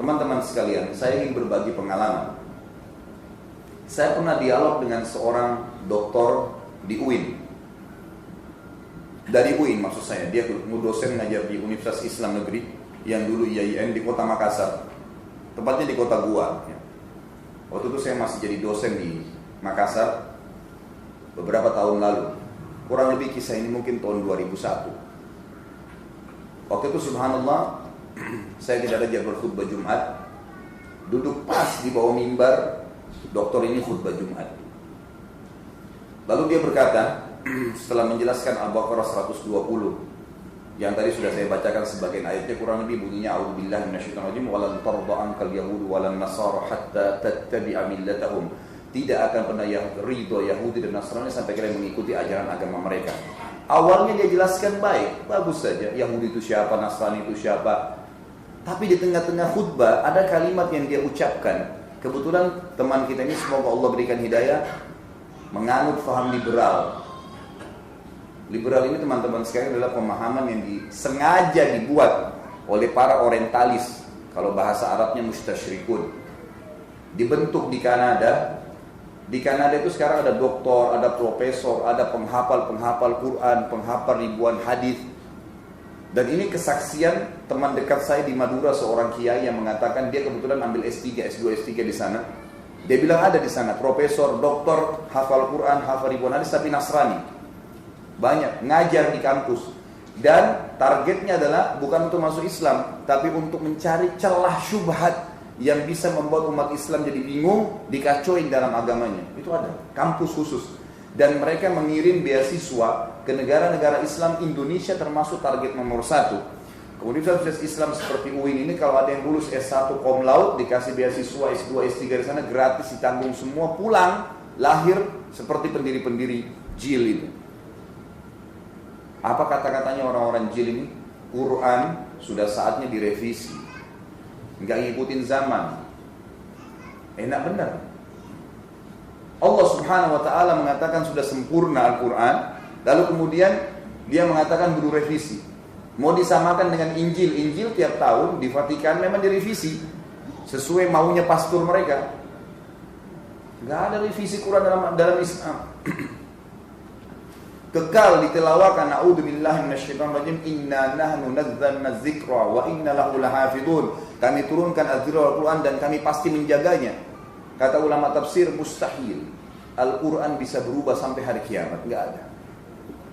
Teman-teman sekalian, saya ingin berbagi pengalaman. Saya pernah dialog dengan seorang doktor di UIN. Dari UIN maksud saya, dia dosen ngajar di Universitas Islam Negeri yang dulu IAIN di kota Makassar. Tepatnya di kota Gua. Waktu itu saya masih jadi dosen di Makassar beberapa tahun lalu. Kurang lebih kisah ini mungkin tahun 2001. Waktu itu subhanallah, saya tidak ada jadwal khutbah Jumat. Duduk pas di bawah mimbar, dokter ini khutbah Jumat. Lalu dia berkata, setelah menjelaskan Al-Baqarah 120 yang tadi sudah saya bacakan sebagian ayatnya, kurang lebih bunyinya a'udzubillahi minasyaitonir rajim walan tarda ankal yahud walan nasara hatta tattabi'a millatahum. Tidak akan pernah ridho Yahudi dan Nasrani sampai kalian mengikuti ajaran agama mereka. Awalnya dia jelaskan baik, bagus saja, Yahudi itu siapa, Nasrani itu siapa. Tapi di tengah-tengah khutbah ada kalimat yang dia ucapkan. Kebetulan teman kita ini semoga Allah berikan hidayah, menganut faham liberal. Liberal ini teman-teman sekalian adalah pemahaman yang sengaja dibuat oleh para orientalis. Kalau bahasa Arabnya mustasyrikun. Dibentuk di Kanada. Di Kanada itu sekarang ada doktor, ada profesor, ada penghafal Quran, penghafal ribuan hadis. Dan ini kesaksian teman dekat saya di Madura, seorang kiai yang mengatakan dia kebetulan ambil S3, S2, S3 di sana. Dia bilang ada di sana profesor, doktor, hafal Quran, hafal ribuan hadis tapi Nasrani. Banyak, ngajar di kampus. Dan targetnya adalah bukan untuk masuk Islam, tapi untuk mencari celah syubhat yang bisa membuat umat Islam jadi bingung, dikacauin dalam agamanya. Itu ada, kampus khusus. Dan mereka mengirim beasiswa ke negara-negara Islam. Indonesia termasuk target nomor 1. Kemudian Universitas Islam seperti UIN ini, kalau ada yang lulus S1 cum laude, dikasih beasiswa S2, S3 di sana, gratis, ditanggung semua, pulang, lahir seperti pendiri-pendiri JIL itu. Apa kata-katanya orang-orang JIL ini? Quran sudah saatnya direvisi. Enggak ngikutin zaman. Enak benar. Allah subhanahu wa ta'ala mengatakan sudah sempurna Al-Quran. Lalu kemudian dia mengatakan perlu revisi. Mau disamakan dengan Injil. Injil tiap tahun di Vatikan memang direvisi sesuai maunya pastor mereka. Enggak ada revisi Quran dalam Islam. Kekal ditelawakan, a'udzubillahi minasyaitonir rajim, inna nahnu nazzalna dzikra wa inna lahu lahafidun. Kami turunkan Al-Quran dan kami pasti menjaganya. Kata ulama tafsir, mustahil Al-Quran bisa berubah sampai hari kiamat, enggak ada.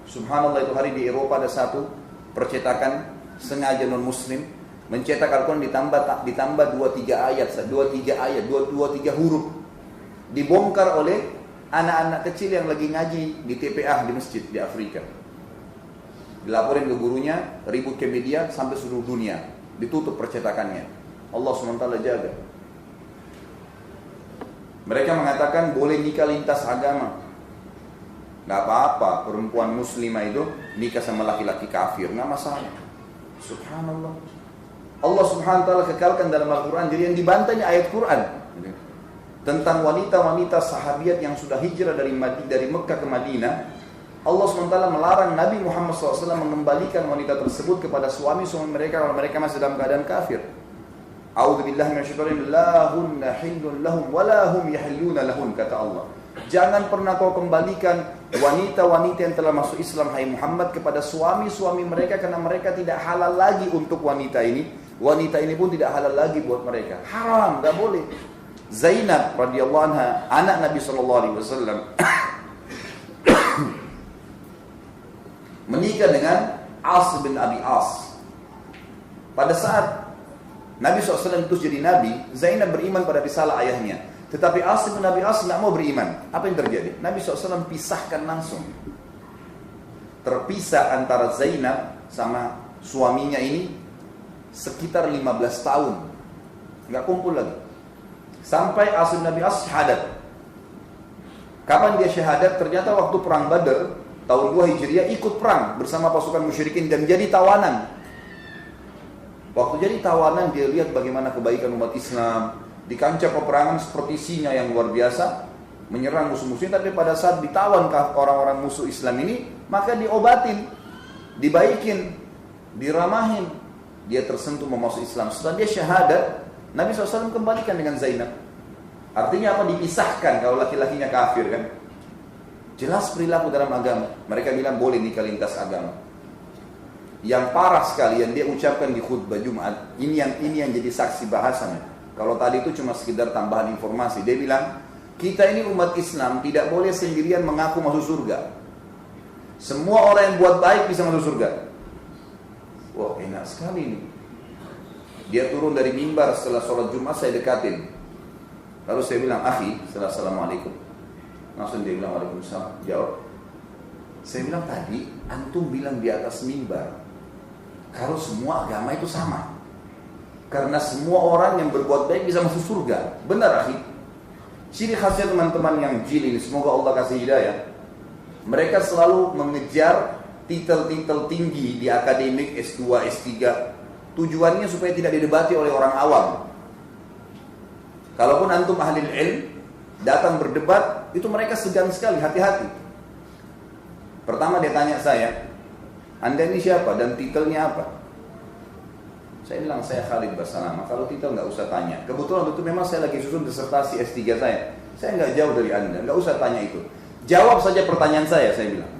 Subhanallah, itu hari di Eropa ada satu percetakan sengaja non muslim mencetak Al-Quran ditambah 2-3 ayat, 2-3 huruf. Dibongkar oleh anak-anak kecil yang lagi ngaji di TPA di masjid di Afrika. Dilaporin ke gurunya, ribut ke media sampai seluruh dunia, ditutup percetakannya. Allah SWT jaga. Mereka mengatakan boleh nikah lintas agama. Gak apa-apa, perempuan muslimah itu nikah sama laki-laki kafir, gak masalah. Subhanallah. Allah SWT kekalkan dalam Al-Quran. Jadi yang dibantahnya ayat Quran tentang wanita-wanita sahabiat yang sudah hijrah dari Mekah ke Madinah. Allah SWT melarang Nabi Muhammad SAW mengembalikan wanita tersebut kepada suami-suami mereka kalau mereka masih dalam keadaan kafir. A'udzubillahi minasyaitonir rajim, la hunna hillun lahum wa la hum yahilluna lahun, kata Allah. Jangan pernah kau kembalikan wanita-wanita yang telah masuk Islam, hai Muhammad, kepada suami-suami mereka, karena mereka tidak halal lagi untuk wanita ini. Wanita ini pun tidak halal lagi buat mereka. Haram, gak boleh. Zainab radhiyallahu anha, anak Nabi sallallahu alaihi wasallam, menikah dengan As bin Abi As. Pada saat Nabi SAW itu jadi Nabi, Zainab beriman pada risalah ayahnya. Tetapi As bin Abi As tidak mau beriman. Apa yang terjadi? Nabi SAW pisahkan langsung. Terpisah antara Zainab sama suaminya ini sekitar 15 tahun. Nggak kumpul lagi. Sampai As bin Abi As syahadat. Kapan dia syahadat? Ternyata waktu perang Badar tahun 2 Hijriah ikut perang bersama pasukan musyrikin dan jadi tawanan. Waktu jadi tawanan dia lihat bagaimana kebaikan umat Islam di kancah peperangan seperti singa yang luar biasa menyerang musuh-musuh. Tapi pada saat ditawan orang-orang musuh Islam ini, maka diobatin, dibaikin, diramahin. Dia tersentuh mau masuk Islam. Setelah dia syahadat, Nabi SAW kembalikan dengan Zainab. Artinya apa? Dipisahkan kalau laki-lakinya kafir kan. Jelas perilaku dalam agama. Mereka bilang boleh nikah lintas agama. Yang parah sekali yang dia ucapkan di khutbah Jumat, ini yang jadi saksi bahasanya. Kalau tadi itu cuma sekedar tambahan informasi. Dia bilang, kita ini umat Islam tidak boleh sendirian mengaku masuk surga. Semua orang yang buat baik bisa masuk surga. Wah, enak sekali ini. Dia turun dari mimbar setelah sholat Jumat, saya dekatin. Lalu saya bilang, akhi, setelah assalamualaikum. Langsung dia bilang, waalaikumsalam. Jawab. Saya bilang, tadi antum bilang di atas mimbar, kalau semua agama itu sama. Karena semua orang yang berbuat baik bisa masuk surga. Benar, akhi? Ciri khasnya teman-teman yang jil ini, semoga Allah kasih hidayah. Mereka selalu mengejar titel-titel tinggi di akademik, S2, S3. Tujuannya supaya tidak didebati oleh orang awam. Kalaupun antum ahli ilm, datang berdebat, itu mereka segan sekali, hati-hati. Pertama dia tanya saya, Anda ini siapa dan titelnya apa? Saya bilang, saya Khalid Basalama. Kalau titel nggak usah tanya. Kebetulan waktu itu memang saya lagi susun disertasi S3 saya. Saya nggak jauh dari Anda, nggak usah tanya itu. Jawab saja pertanyaan saya bilang.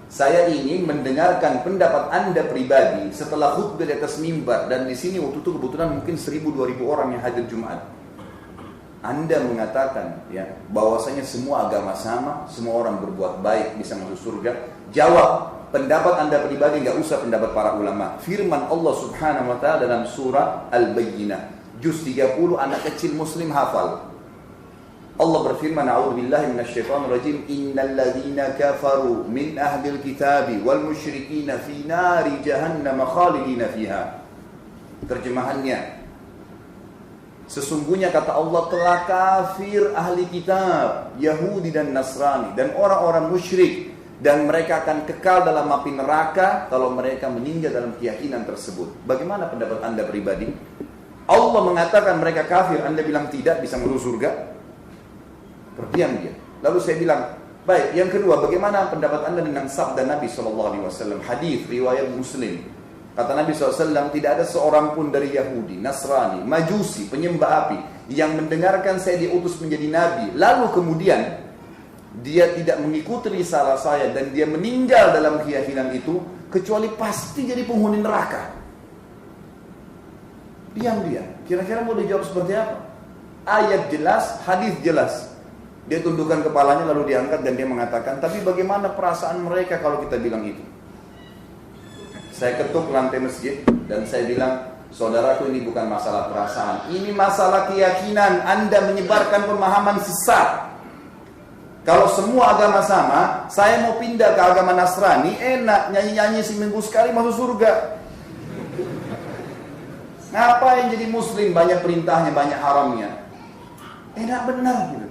Saya ingin mendengarkan pendapat Anda pribadi setelah khutbah di atas mimbar, dan di sini waktu itu kebetulan mungkin 1.000-2.000 orang yang hadir Jumat. Anda mengatakan ya bahwasanya semua agama sama, semua orang berbuat baik bisa masuk surga. Jawab pendapat Anda pribadi, nggak usah pendapat para ulama. Firman Allah Subhanahu wa taala dalam surah Al-Bayyinah, juz 30, anak kecil muslim hafal. Allah berfirman, a'udzubillahi minasyaitonir rajim, innal ladzina kafaru min ahlil kitabi wal musyrikina fi nari jahannam khalidina fiha. Terjemahannya, sesungguhnya kata Allah telah kafir ahli kitab, Yahudi dan Nasrani dan orang-orang musyrik, dan mereka akan kekal dalam api neraka kalau mereka meninggal dalam keyakinan tersebut. Bagaimana pendapat Anda pribadi? Allah mengatakan mereka kafir, Anda bilang tidak bisa masuk surga? Berdiam dia. Lalu saya bilang, baik, yang kedua, bagaimana pendapat Anda dengan sabda Nabi SAW? Hadis riwayat Muslim. Kata Nabi SAW, tidak ada seorang pun dari Yahudi, Nasrani, Majusi, penyembah api yang mendengarkan saya diutus menjadi Nabi, lalu kemudian dia tidak mengikuti risalah saya dan dia meninggal dalam keyakinan itu, kecuali pasti jadi penghuni neraka. Diam dia. Kira-kira mau dijawab seperti apa? Ayat jelas, hadis jelas. Dia tundukkan kepalanya lalu diangkat dan dia mengatakan, tapi bagaimana perasaan mereka kalau kita bilang itu? Saya ketuk lantai masjid dan saya bilang, saudaraku, ini bukan masalah perasaan, ini masalah keyakinan. Anda menyebarkan pemahaman sesat. Kalau semua agama sama, saya mau pindah ke agama Nasrani, enak, nyanyi-nyanyi seminggu sekali masuk surga. Ngapain jadi muslim, banyak perintahnya, banyak haramnya? Enak benar gitu.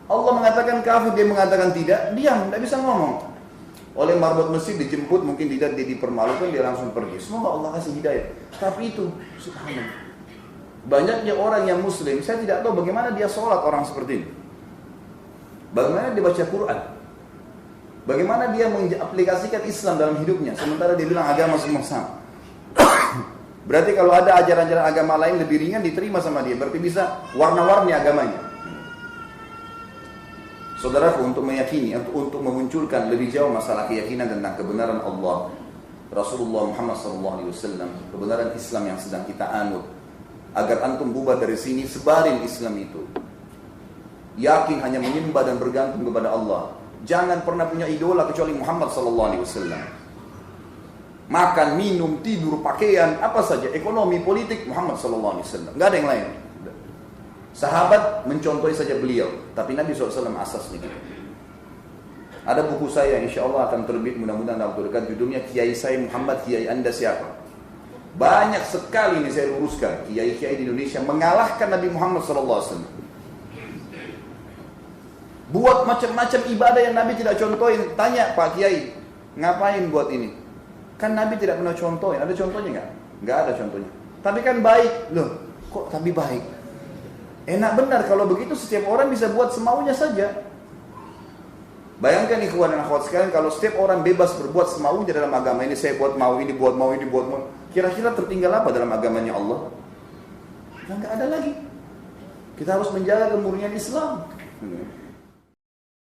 Allah mengatakan kafir, dia mengatakan tidak, diam, tidak bisa ngomong. Oleh marbot masjid dijemput, mungkin tidak, dia dipermalukan, dia langsung pergi. Semoga Allah kasih hidayah. Tapi itu, subhanallah, banyaknya orang yang muslim, saya tidak tahu bagaimana dia sholat orang seperti ini. Bagaimana dia baca Quran. Bagaimana dia mengaplikasikan Islam dalam hidupnya, sementara dia bilang agama semua sama. Berarti kalau ada ajaran-ajaran agama lain lebih ringan diterima sama dia, berarti bisa warna-warni agamanya. Saudaraku, untuk meyakini, untuk memunculkan lebih jauh masalah keyakinan tentang kebenaran Allah, Rasulullah Muhammad SAW, kebenaran Islam yang sedang kita anut, agar antum bubar dari sini, sebarin Islam itu. Yakin hanya menyembah dan bergantung kepada Allah. Jangan pernah punya idola kecuali Muhammad SAW. Makan, minum, tidur, pakaian, apa saja, ekonomi, politik, Muhammad SAW. Nggak ada yang lain. Sahabat mencontohi saja beliau, tapi Nabi SAW asasnya. Ada buku saya, insya Allah akan terbit mudah-mudahan dalam waktu dekat, judulnya Kiai Saya Muhammad, Kiai Anda Siapa? Banyak sekali ini saya luruskan, kiai-kiai di Indonesia mengalahkan Nabi Muhammad SAW. Buat macam-macam ibadah yang Nabi tidak contohin. Tanya Pak Kiai, ngapain buat ini? Kan Nabi tidak pernah contohin. Ada contohnya nggak? Nggak ada contohnya. Tapi kan baik. Loh, kok tapi baik? Enak benar kalau begitu, setiap orang bisa buat semaunya saja. Bayangkan ikhwan dan akhwat sekalian, kalau setiap orang bebas berbuat semaunya dalam agama ini, saya buat mau, ini buat mau, ini buat mau, kira-kira tertinggal apa dalam agamanya Allah? Tidak Sudah nggak ada lagi. Kita harus menjaga kemurnian Islam.